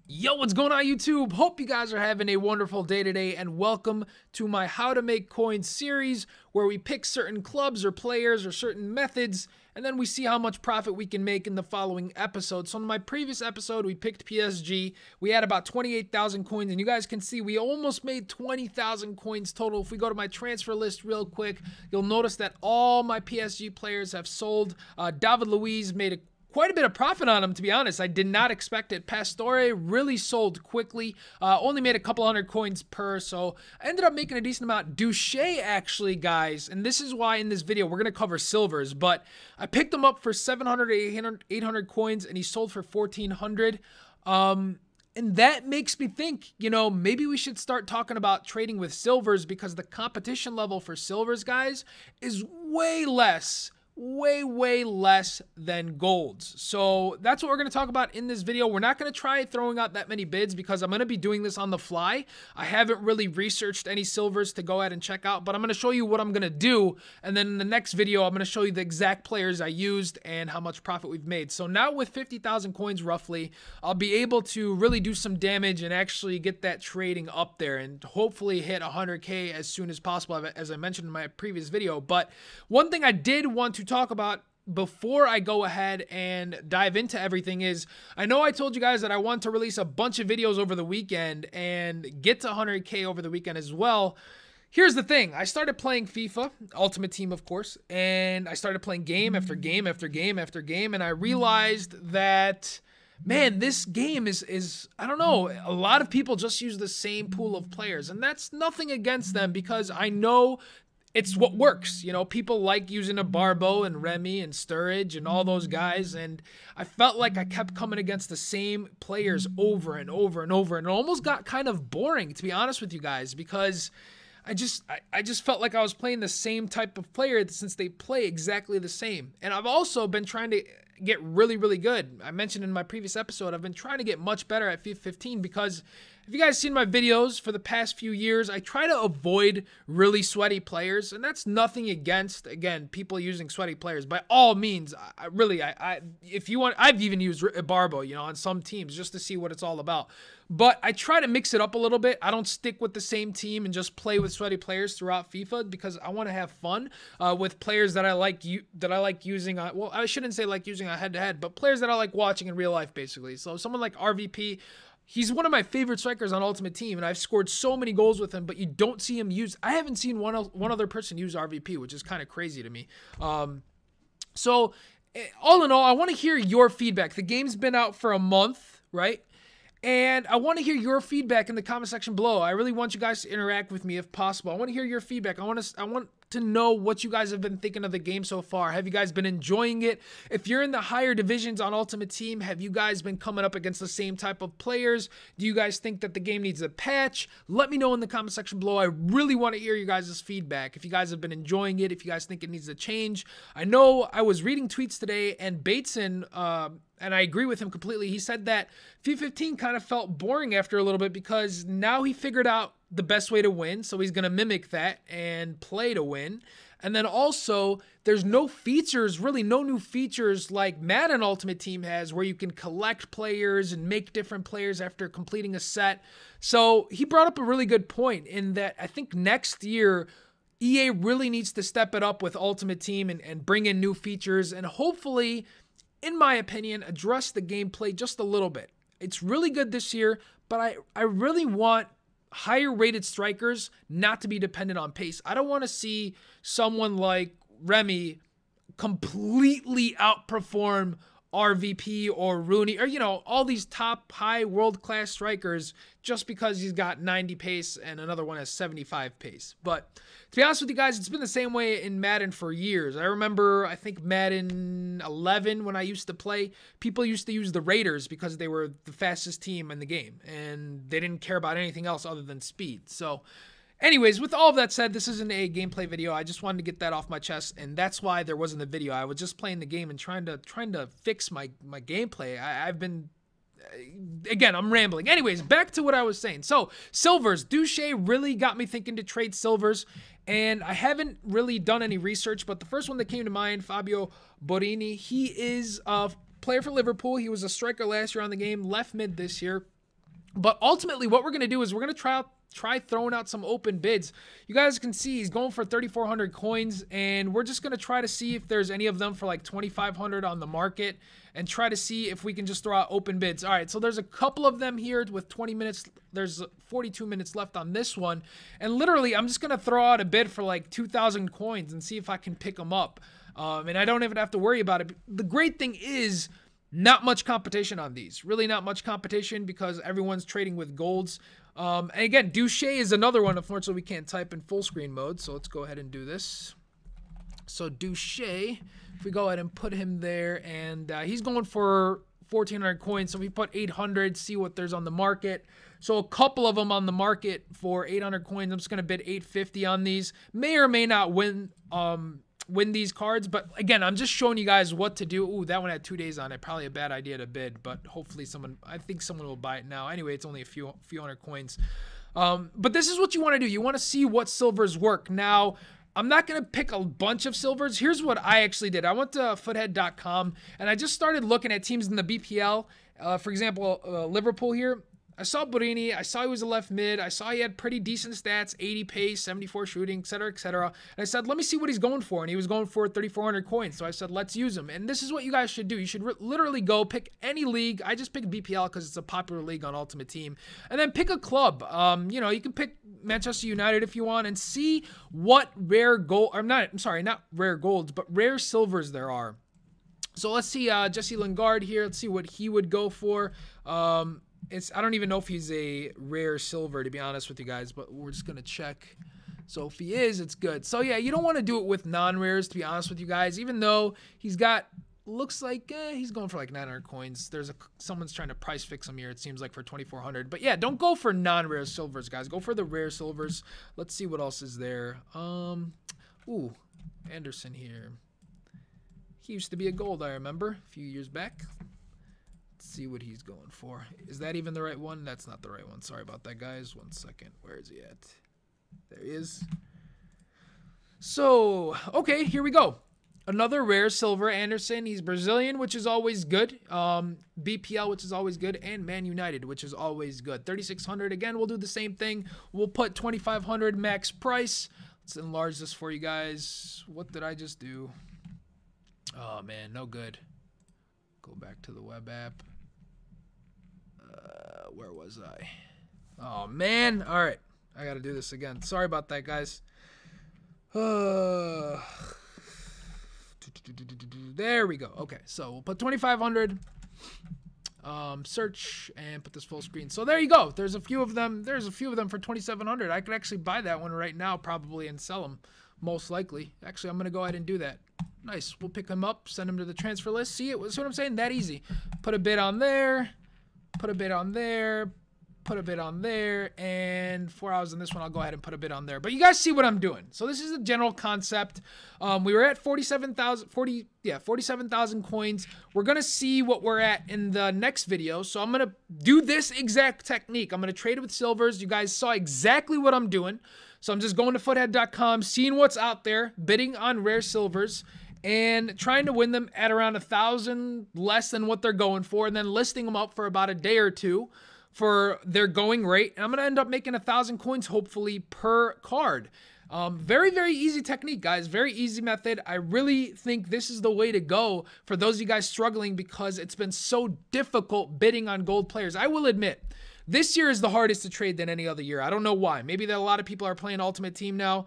Yo, what's going on YouTube? Hope you guys are having a wonderful day today, and welcome to my How to Make Coins series where we pick certain clubs or players or certain methods and then we see how much profit we can make in the following episode. So in my previous episode, we picked PSG. We had about 28,000 coins, and you guys can see we almost made 20,000 coins total. If we go to my transfer list real quick, you'll notice that all my PSG players have sold. David Luiz made quite a bit of profit on him, to be honest. I did not expect it. Pastore really sold quickly. Only made a couple hundred coins per, so I ended up making a decent amount. Duche, actually, guys, and this is why in this video we're going to cover silvers, but I picked him up for 700 or 800 coins, and he sold for 1,400. And that makes me think, maybe we should start talking about trading with silvers, because the competition level for silvers, guys, is way less than golds. So that's what we're going to talk about in this video. We're not going to try throwing out that many bids because I'm going to be doing this on the fly. I haven't really researched any silvers to go ahead and check out, but I'm going to show you what I'm going to do. And then in the next video, I'm going to show you the exact players I used and how much profit we've made. So now with 50,000 coins roughly, I'll be able to really do some damage and actually get that trading up there and hopefully hit 100K as soon as possible, as I mentioned in my previous video. But one thing I did want to talk about before I go ahead and dive into everything is, I know I told you guys that I want to release a bunch of videos over the weekend and get to 100K over the weekend as well. Here's the thing. I started playing FIFA, Ultimate Team, of course, and I started playing game after game after game after game, and I realized that, man, this game is I don't know, a lot of people just use the same pool of players, and that's nothing against them because I know it's what works. People like using a Barbo and Remy and Sturridge and all those guys, and I felt like I kept coming against the same players over and over and over, and it almost got kind of boring, to be honest with you guys, because I just felt like I was playing the same type of player since they play exactly the same. And I've also been trying to get really good. I mentioned in my previous episode, I've been trying to get much better at FIFA 15 because if you guys seen my videos for the past few years, I try to avoid really sweaty players, and that's nothing against, again, people using sweaty players. By all means, if you want, I've even used Barbo, on some teams just to see what it's all about. But I try to mix it up a little bit. I don't stick with the same team and just play with sweaty players throughout FIFA because I want to have fun with players that I like using. Well, I shouldn't say like using a head-to-head, but players that I like watching in real life, basically. So someone like RVP. He's one of my favorite strikers on Ultimate Team, and I've scored so many goals with him, but you don't see him use. I haven't seen one other person use RVP, which is kind of crazy to me. So all in all, I want to hear your feedback. The game's been out for a month, right? And I want to hear your feedback in the comment section below. I really want you guys to interact with me if possible. I want to hear your feedback. I want to know what you guys have been thinking of the game so far. Have you guys been enjoying it? If you're in the higher divisions on Ultimate Team, have you guys been coming up against the same type of players? Do you guys think that the game needs a patch? Let me know in the comment section below. I really want to hear you guys' feedback. If you guys have been enjoying it, if you guys think it needs a change. I know I was reading tweets today, and Bateson, and I agree with him completely. He said that FIFA 15 kind of felt boring after a little bit because now he figured out the best way to win, so he's going to mimic that and play to win. And then also, there's no features, really no new features like Madden Ultimate Team has where you can collect players and make different players after completing a set. So he brought up a really good point in that I think next year, EA really needs to step it up with Ultimate Team and bring in new features and hopefully, in my opinion, address the gameplay just a little bit. It's really good this year, but I really want higher rated strikers not to be dependent on pace. I don't want to see someone like Remy completely outperform RVP or Rooney or, all these top high world-class strikers just because he's got 90 pace and another one has 75 pace. But to be honest with you guys, it's been the same way in Madden for years. I remember, I think Madden 11 when I used to play, people used to use the Raiders because they were the fastest team in the game and they didn't care about anything else other than speed. So anyways, with all of that said, this isn't a gameplay video. I just wanted to get that off my chest, and that's why there wasn't a video. I was just playing the game and trying to fix my gameplay. I've been, again, I'm rambling. Anyways, back to what I was saying. So, silvers. Duche really got me thinking to trade silvers, and I haven't really done any research, but the first one that came to mind, Fabio Borini, he is a player for Liverpool. He was a striker last year on the game, left mid this year. But ultimately, what we're going to do is we're going to try throwing out some open bids. You guys can see he's going for 3,400 coins, and we're just going to try to see if there's any of them for like 2,500 on the market and try to see if we can just throw out open bids. All right, so there's a couple of them here with 20 minutes. There's 42 minutes left on this one. And literally, I'm just going to throw out a bid for like 2,000 coins and see if I can pick them up. And I don't even have to worry about it. The great thing is, not much competition on these. Really not much competition because everyone's trading with golds. And again, Duche is another one. Unfortunately, we can't type in full screen mode. So let's go ahead and do this. So Duche, if we go ahead and put him there, and he's going for 1,400 coins. So we put 800, see what there's on the market. So a couple of them on the market for 800 coins. I'm just going to bid 850 on these. May or may not win these cards, but again, I'm just showing you guys what to do. Ooh, that one had 2 days on it. Probably a bad idea to bid, but hopefully I think someone will buy it now. Anyway, it's only a few hundred coins. But this is what you want to do. You want to see what silvers work. Now, I'm not going to pick a bunch of silvers. Here's what I actually did. I went to futhead.com and I just started looking at teams in the BPL. For example, Liverpool here. I saw Borini. I saw he was a left mid. I saw he had pretty decent stats, 80 pace, 74 shooting, etc., etc. And I said, let me see what he's going for. And he was going for 3,400 coins. So I said, let's use him. And this is what you guys should do. You should literally go pick any league. I just picked BPL because it's a popular league on Ultimate Team. And then pick a club. You know, you can pick Manchester United if you want and see what rare gold, or not rare golds, but rare silvers there are. So let's see Jesse Lingard here. Let's see what he would go for. I don't even know if he's a rare silver, to be honest with you guys, but we're just going to check. So if he is, it's good. So yeah, you don't want to do it with non-rares, to be honest with you guys, even though he's got, looks like he's going for like 900 coins. Someone's trying to price fix him here, it seems like, for 2,400. But yeah, don't go for non-rare silvers, guys. Go for the rare silvers. Let's see what else is there. Ooh, Anderson here. He used to be a gold, I remember, a few years back. See what he's going for. Is that even the right one? That's not the right one. Sorry about that, guys. 1 second. Where is he at? There he is. So, okay, here we go. Another rare silver, Anderson. He's Brazilian, which is always good. BPL, which is always good. And Man United, which is always good. 3,600. Again, we'll do the same thing. We'll put 2,500 max price. Let's enlarge this for you guys. What did I just do? Oh, man, no good. Go back to the web app. Where was I? Oh, man. All right. I got to do this again. Sorry about that, guys. There we go. Okay, so we'll put 2,500. Search and put this full screen. So there you go. There's a few of them. There's a few of them for 2,700. I could actually buy that one right now probably and sell them, most likely. Actually, I'm going to go ahead and do that. Nice. We'll pick him up, send him to the transfer list. See it? See what I'm saying? That easy. Put a bid on there. Put a bid on there. Put a bid on there. And 4 hours on this one, I'll go ahead and put a bid on there. But you guys see what I'm doing. So this is the general concept. We were at 47,000 coins. We're going to see what we're at in the next video. So I'm going to do this exact technique. I'm going to trade with silvers. You guys saw exactly what I'm doing. So I'm just going to futhead.com, seeing what's out there, bidding on rare silvers, and trying to win them at around 1,000 less than what they're going for, and then listing them up for about a day or two for their going rate. And I'm going to end up making 1,000 coins, hopefully, per card. Very, very easy technique, guys. Very easy method. I really think this is the way to go for those of you guys struggling because it's been so difficult bidding on gold players. I will admit, this year is the hardest to trade than any other year. I don't know why. Maybe that a lot of people are playing Ultimate Team now,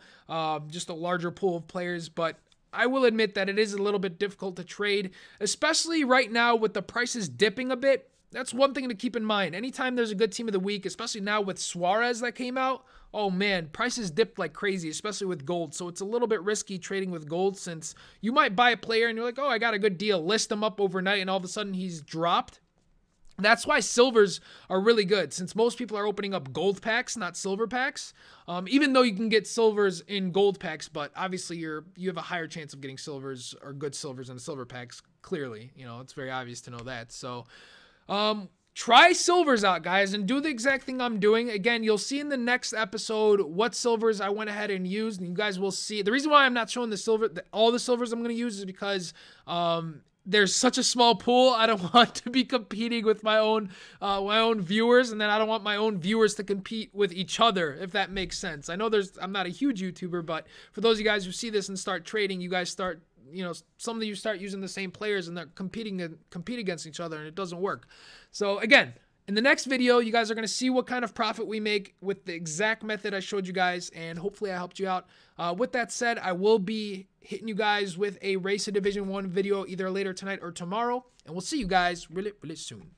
just a larger pool of players, but I will admit that it is a little bit difficult to trade, especially right now with the prices dipping a bit. That's one thing to keep in mind. Anytime there's a good team of the week, especially now with Suarez that came out, oh man, prices dipped like crazy, especially with gold. So it's a little bit risky trading with gold since you might buy a player and you're like, oh, I got a good deal. List them up overnight and all of a sudden he's dropped. That's why silvers are really good, since most people are opening up gold packs, not silver packs. Even though you can get silvers in gold packs, but obviously you have a higher chance of getting silvers or good silvers in the silver packs. Clearly, you know, it's very obvious to know that. So try silvers out, guys, and do the exact thing I'm doing. Again, you'll see in the next episode what silvers I went ahead and used, and you guys will see. The reason why I'm not showing the silver, all the silvers I'm going to use is because there's such a small pool. I don't want to be competing with my own viewers, and then I don't want my own viewers to compete with each other, if that makes sense. I know I'm not a huge YouTuber, but for those of you guys who see this and start trading, you guys start, you know, some of you start using the same players and they're compete against each other, and it doesn't work. So again, in the next video, you guys are going to see what kind of profit we make with the exact method I showed you guys, and hopefully I helped you out. With that said, I will be hitting you guys with a Race to Division 1 video either later tonight or tomorrow, and we'll see you guys really, really soon.